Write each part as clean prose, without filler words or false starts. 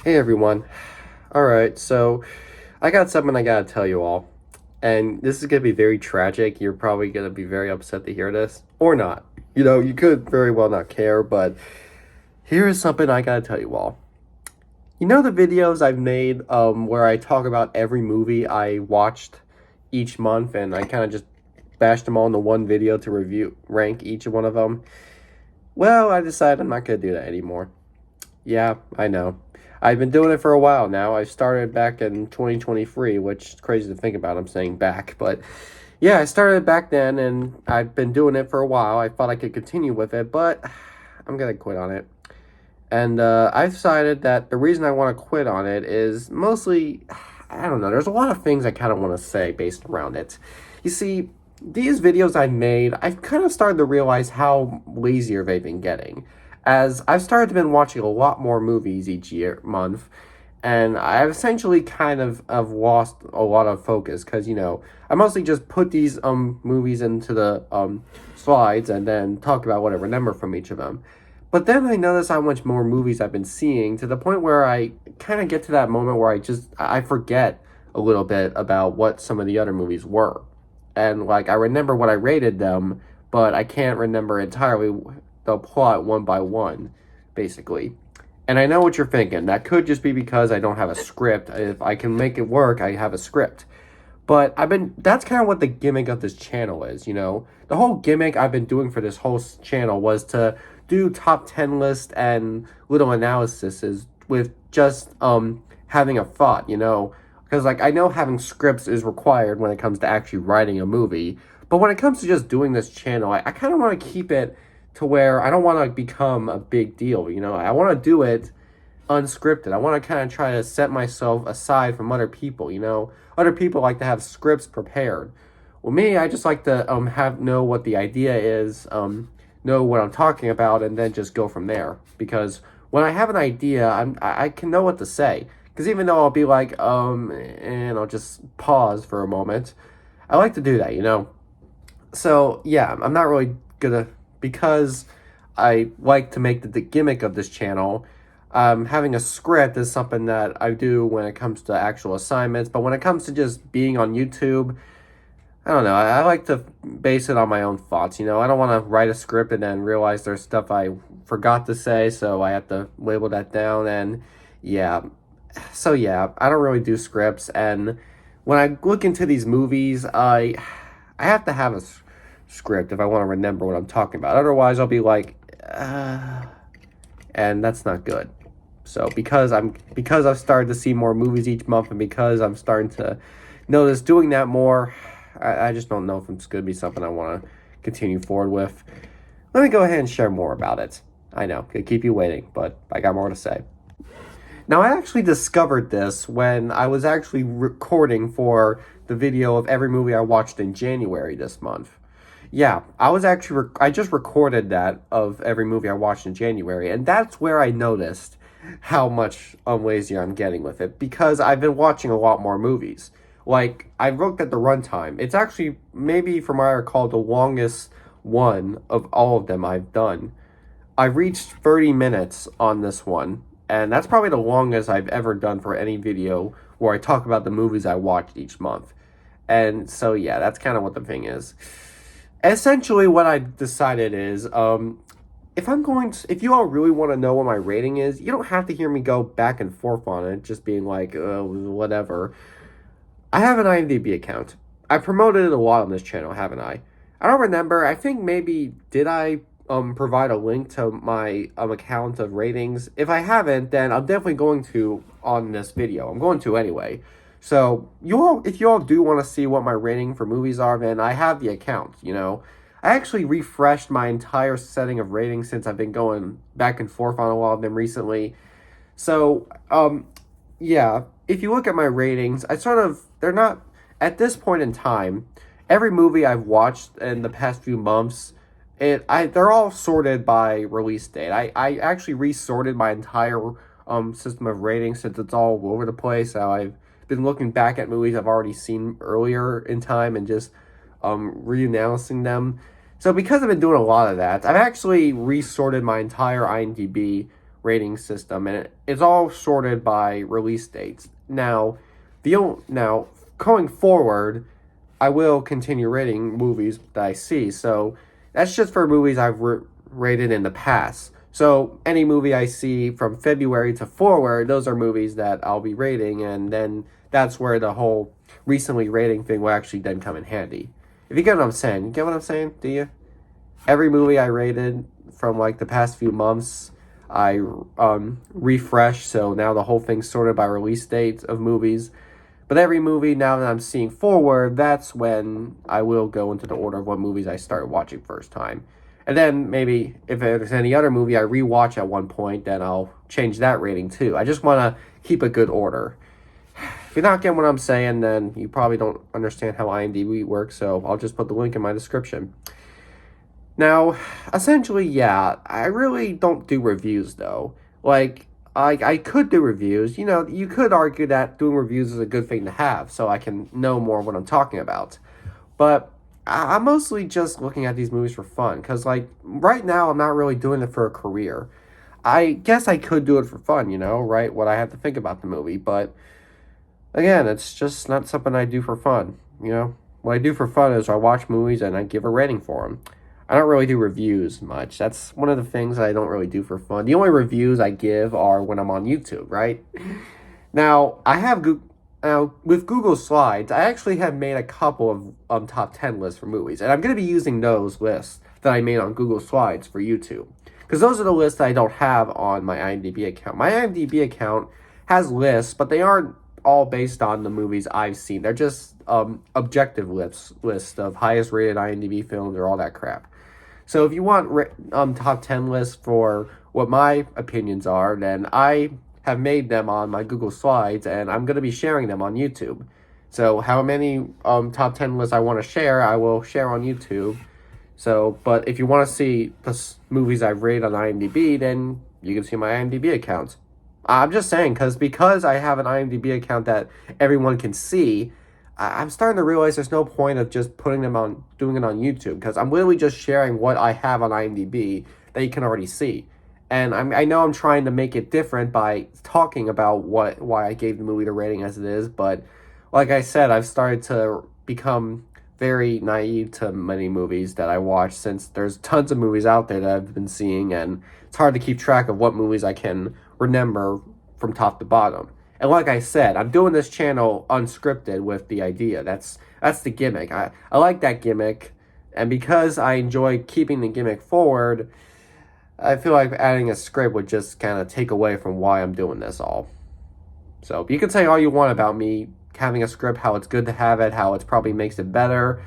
Hey everyone. Alright, so I got something I gotta tell you all. And this is gonna be very tragic. You're probably gonna be very upset to hear this. Or not. You could very well not care, but here is something I gotta tell you all. You know the videos I've made where I talk about every movie I watched each month and I kinda just bashed them all into one video to rank each one of them? Well, I decided I'm not gonna do that anymore. Yeah, I know. I've been doing it for a while now. I started back in 2023, which is crazy to think about. I'm saying back, but yeah, I started back then and I've been doing it for a while. I thought I could continue with it, but I'm gonna quit on it. And I've decided that the reason I want to quit on it is mostly, I don't know, there's a lot of things I kind of want to say based around it. You see, these videos I made, I've kind of started to realize how lazier they've been getting. As I've started to been watching a lot more movies each month, and I've essentially kind of have lost a lot of focus because I mostly just put these movies into the slides and then talk about what I remember from each of them. But then I notice how much more movies I've been seeing to the point where I kind of get to that moment where I forget a little bit about what some of the other movies were. And like I remember what I rated them, but I can't remember entirely the plot one by one, basically. And I know what you're thinking. That could just be because I don't have a script. If I can make it work, I have a script. But that's kind of what the gimmick of this channel is. The whole gimmick I've been doing for this whole channel was to do top 10 list and little analyses with just having a thought. Because like I know having scripts is required when it comes to actually writing a movie, but when it comes to just doing this channel, I kind of want to keep it to where I don't want to become a big deal. I want to do it unscripted. I want to kind of try to set myself aside from other people. Other people like to have scripts prepared. Well, me, I just like to know what the idea is, know what I'm talking about, and then just go from there. Because when I have an idea, I can know what to say. Because even though I'll be like, and I'll just pause for a moment, I like to do that. So yeah, I'm not really gonna, because I like to make the gimmick of this channel. Having a script is something that I do when it comes to actual assignments, but when it comes to just being on YouTube, I don't know. I like to base it on my own thoughts. I don't want to write a script and then realize there's stuff I forgot to say, so I have to label that down. And yeah, so yeah, I don't really do scripts. And when I look into these movies, I have to have a script if I want to remember what I'm talking about. Otherwise, I'll be like, and that's not good. So because I've started to see more movies each month, and because I'm starting to notice doing that more, I just don't know if it's going to be something I want to continue forward with. Let me go ahead and share more about it. I know, could keep you waiting, but I got more to say. Now, I actually discovered this when I was actually recording for the video of every movie I watched in January this month. Yeah, I just recorded that of every movie I watched in January, and that's where I noticed how much lazy I'm getting with it, because I've been watching a lot more movies. Like, I looked at the runtime. It's actually, maybe from what I recall, the longest one of all of them I've done. I reached 30 minutes on this one, and that's probably the longest I've ever done for any video where I talk about the movies I watched each month. And so, yeah, that's kind of what the thing is. Essentially, what I decided is, if you all really want to know what my rating is, you don't have to hear me go back and forth on it, just being like, whatever. I have an IMDb account. I promoted it a lot on this channel, haven't I? I don't remember. I think maybe, did I provide a link to my account of ratings? If I haven't, then I'm definitely going to on this video. I'm going to anyway. So if you all do want to see what my rating for movies are, then I have the account. I actually refreshed my entire setting of ratings since I've been going back and forth on a lot of them recently. So, yeah, if you look at my ratings, they're not, at this point in time, every movie I've watched in the past few months, they're all sorted by release date. I actually resorted my entire system of ratings since it's all over the place. So I've been looking back at movies I've already seen earlier in time and just reannouncing them. So because I've been doing a lot of that, I've actually resorted my entire IMDb rating system, and it's all sorted by release dates. Now going forward, I will continue rating movies that I see. So that's just for movies I've rated in the past. So any movie I see from February to forward, those are movies that I'll be rating, and then that's where the whole recently rating thing will actually then come in handy. If you get what I'm saying, you get what I'm saying? Do you? Every movie I rated from like the past few months, I refresh. So now the whole thing's sorted by release date of movies. But every movie now that I'm seeing forward, that's when I will go into the order of what movies I started watching first time. And then maybe if there's any other movie I rewatch at one point, then I'll change that rating too. I just want to keep a good order. If you're not getting what I'm saying, then you probably don't understand how IMDb works, so I'll just put the link in my description. Now, essentially, yeah, I really don't do reviews though. Like, I could do reviews. You know, you could argue that doing reviews is a good thing to have, so I can know more what I'm talking about. But I'm mostly just looking at these movies for fun, because, like, right now I'm not really doing it for a career. I guess I could do it for fun, you know, right? What I have to think about the movie, but again, it's just not something I do for fun, you know? What I do for fun is I watch movies and I give a rating for them. I don't really do reviews much. That's one of the things I don't really do for fun. The only reviews I give are when I'm on YouTube, right? Now, I have with Google Slides, I actually have made a couple of top 10 lists for movies, and I'm going to be using those lists that I made on Google Slides for YouTube, because those are the lists that I don't have on my IMDb account. My IMDb account has lists, but they aren't all based on the movies I've seen. They're just objective lists of highest rated IMDb films or all that crap. So if you want top 10 lists for what my opinions are, then I have made them on my Google Slides, and I'm going to be sharing them on YouTube. So how many top 10 lists I want to share, I will share on YouTube. So, but if you want to see the movies I've rated on IMDb, then you can see my IMDb account. I'm just saying, because I have an IMDb account that everyone can see, I'm starting to realize there's no point of just doing it on YouTube, because I'm literally just sharing what I have on IMDb that you can already see. And I know I'm trying to make it different by talking about why I gave the movie the rating as it is, but like I said, I've started to become very naive to many movies that I watch, since there's tons of movies out there that I've been seeing, and it's hard to keep track of what movies I can remember from top to bottom. And like I said, I'm doing this channel unscripted with the idea. That's the gimmick. I like that gimmick, and because I enjoy keeping the gimmick forward, I feel like adding a script would just kind of take away from why I'm doing this all. So you can say all you want about me having a script, how it's good to have it, how it probably makes it better.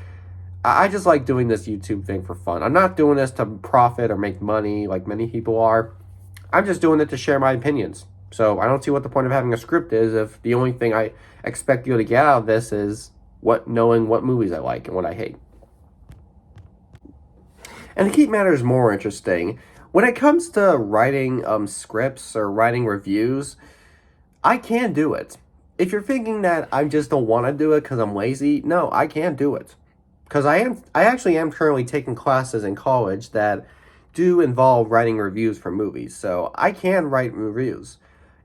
I just like doing this YouTube thing for fun. I'm not doing this to profit or make money like many people are. I'm just doing it to share my opinions. So I don't see what the point of having a script is if the only thing I expect you to get out of this is knowing what movies I like and what I hate. And to keep matters more interesting, when it comes to writing scripts or writing reviews, I can do it. If you're thinking that I just don't want to do it because I'm lazy, no, I can do it. Because I actually am currently taking classes in college that do involve writing reviews for movies, so I can write reviews.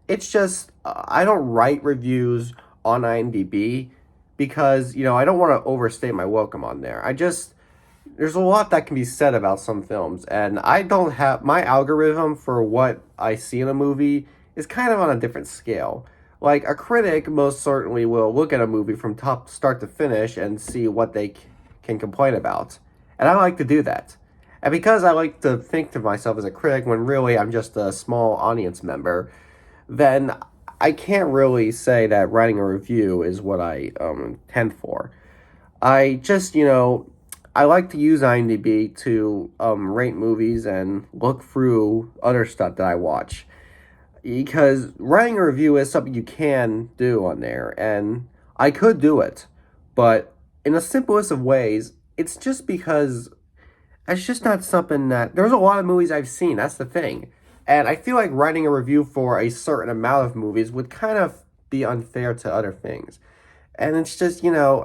It's just I don't write reviews on IMDb because, you know, I don't want to overstay my welcome on there. There's a lot that can be said about some films, and I don't have my algorithm for what I see in a movie is kind of on a different scale. Like, a critic most certainly will look at a movie from start to finish and see what they can complain about. And I like to do that. And because I like to think to myself as a critic when really I'm just a small audience member, then I can't really say that writing a review is what I intend for. I just, you know, I like to use IMDb to rate movies and look through other stuff that I watch. Because writing a review is something you can do on there, and I could do it. But in the simplest of ways, it's just because it's just not something that... There's a lot of movies I've seen, that's the thing. And I feel like writing a review for a certain amount of movies would kind of be unfair to other things. And it's just, you know,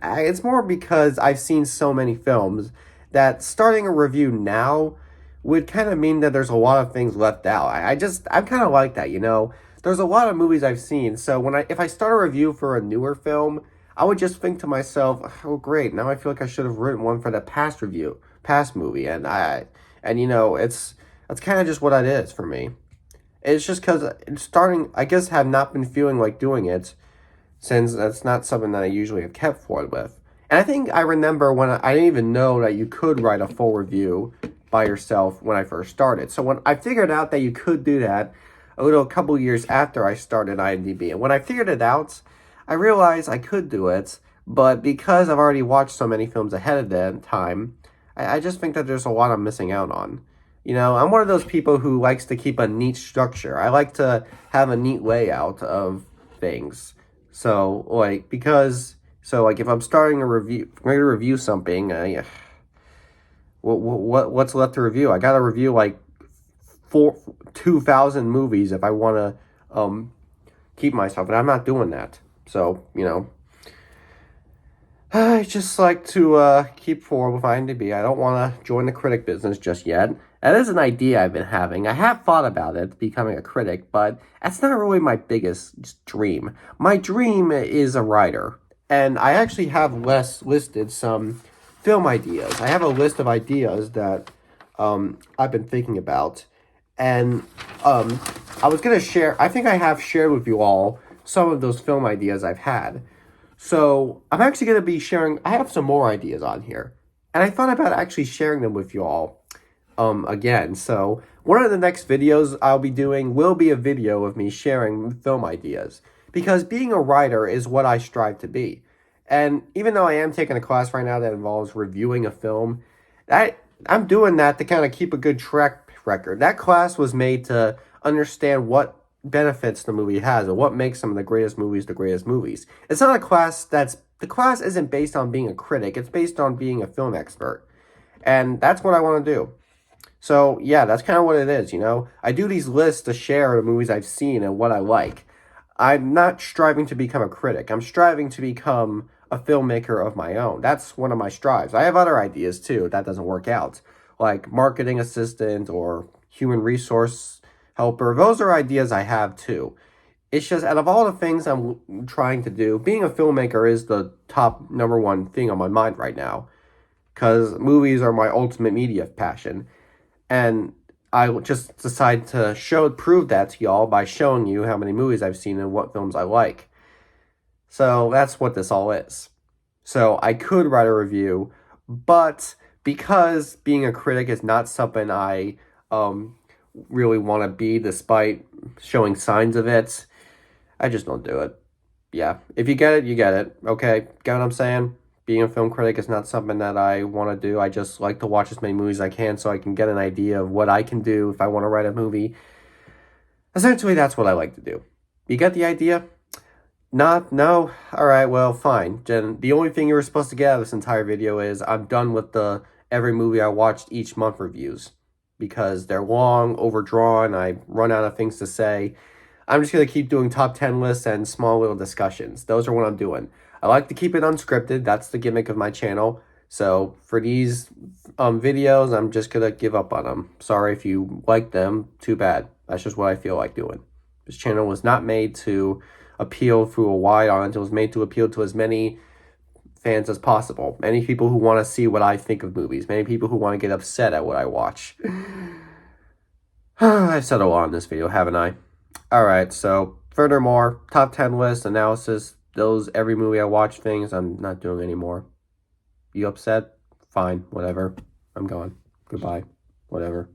it's more because I've seen so many films that starting a review now would kind of mean that there's a lot of things left out. I'm kind of like that, you know. There's a lot of movies I've seen, so if I start a review for a newer film, I would just think to myself, oh great, now I feel like I should have written one for the past movie, and you know, that's kind of just what it is for me. It's just because it's starting, I guess, have not been feeling like doing it since that's not something that I usually have kept forward with. And I think I remember when I didn't even know that you could write a full review by yourself when I first started. So when I figured out that you could do that a couple years after I started IMDb, and when I figured it out, I realized I could do it, but because I've already watched so many films ahead of that time, I just think that there's a lot I'm missing out on. You know, I'm one of those people who likes to keep a neat structure. I like to have a neat layout of things. So, like, if I'm starting a review, if I'm going to review something, what's left to review? I got to review like 2,000 movies if I want to keep myself, and I'm not doing that. So, you know, I just like to keep forward with IMDb. I don't want to join the critic business just yet. That is an idea I've been having. I have thought about it, becoming a critic, but that's not really my biggest dream. My dream is a writer, and I actually have listed some film ideas. I have a list of ideas that I've been thinking about, and I was going to share, I think I have shared with you all some of those film ideas I've had. So I'm actually going to be sharing, I have some more ideas on here. And I thought about actually sharing them with you all again. So one of the next videos I'll be doing will be a video of me sharing film ideas. Because being a writer is what I strive to be. And even though I am taking a class right now that involves reviewing a film, I'm doing that to kind of keep a good track record. That class was made to understand what benefits the movie has or what makes some of the greatest movies the greatest movies. It's not a class the class isn't based on being a critic, it's based on being a film expert. And that's what I want to do. So, yeah, that's kind of what it is, you know? I do these lists to share the movies I've seen and what I like. I'm not striving to become a critic. I'm striving to become a filmmaker of my own. That's one of my strives. I have other ideas, too, if that doesn't work out, like marketing assistant or human resource helper. Those are ideas I have, too. It's just, out of all the things I'm trying to do, being a filmmaker is the top number one thing on my mind right now, because movies are my ultimate media passion. And I just decided to prove that to y'all by showing you how many movies I've seen and what films I like. So that's what this all is. So I could write a review, but because being a critic is not something I really want to be, despite showing signs of it, I just don't do it. Yeah, if you get it, you get it. Okay, get what I'm saying? Being a film critic is not something that I want to do. I just like to watch as many movies as I can so I can get an idea of what I can do if I want to write a movie. Essentially, that's what I like to do. You get the idea? Not? No? Alright, well, fine. Jen, the only thing you were supposed to get out of this entire video is I'm done with the every movie I watched each month reviews. Because they're long, overdrawn, I run out of things to say. I'm just going to keep doing top 10 lists and small little discussions. Those are what I'm doing. I like to keep it unscripted. That's the gimmick of my channel. So for these videos, I'm just going to give up on them. Sorry if you like them. Too bad. That's just what I feel like doing. This channel was not made to appeal through a wide audience. It was made to appeal to as many fans as possible. Many people who want to see what I think of movies. Many people who want to get upset at what I watch. I've said a lot in this video, haven't I? Alright, so furthermore, top 10 list, analysis, those every movie I watch things, I'm not doing anymore. You upset? Fine, whatever. I'm gone. Goodbye. Whatever.